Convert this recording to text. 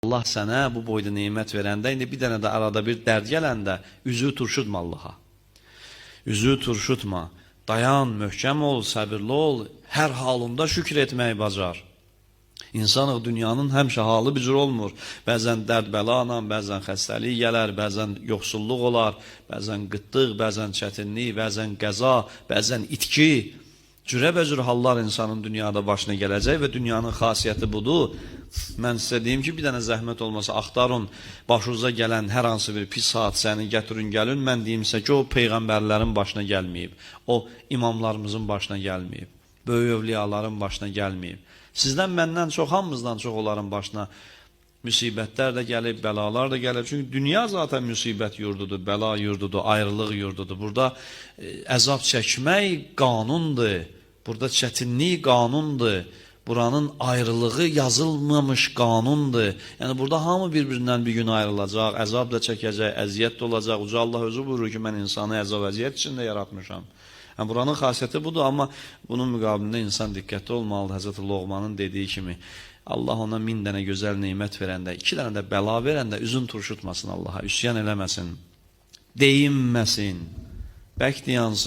Allah sənə bu boyda nemət verəndə, indi bir dənə də arada bir dərd gələndə üzü turşutma Allaha. Üzü turşutma. Dayan, möhkəm ol, səbirli ol. Hər halında şükür etməyi bacar. İnsanıq dünyanın həmişə halı bir cür olmur. Bəzən dərd bəla, bəzən xəstəlik gələr, bəzən yoxsulluq olar, bəzən qıtlıq, bəzən çətinlik, bəzən qəza, bəzən itki. Cürəbəcür hallar insanın dünyada başına gələcək və dünyanın xasiyyəti budur. Mən sizə deyim ki, bir dənə zəhmət olmasa axtarın, başınıza gələn hər hansı bir pis hadisəni gətirin, gəlin. Mən deyimsə ki, o peyğəmbərlərin başına gəlməyib, o imamlarımızın başına gəlməyib, böyük övliyaların başına gəlməyib. Sizdən, məndən çox, hamımızdan çox onların başına müsibətlər də gəlib, bəlalar da gəlib. Çünki dünya zaten müsibət yurdudur, bəla yurdudur, ayrılıq yurdudur. Burada əzab çəkmək qanundur, burada çətinlik qanundur, buranın ayrılığı yazılmamış qanundur. Yəni burada hamı bir-birindən bir gün ayrılacaq, əzab da çəkəcək, əziyyət də olacaq. Uca Allah özü buyurur ki, mən insanı əzab əziyyət içində yaratmışam. Yəni buranın xasiyyəti budur, amma bunun müqabilində insan diqqətli olmalıdır. Həzrəti Loğmanın dediyi kimi, Allah ona 1000 dənə gözəl neymət verəndə, 2 dənə də bəla verəndə üzün turşutmasın Allaha, üsyan eləməsin, deyinməsin, bək deyansın.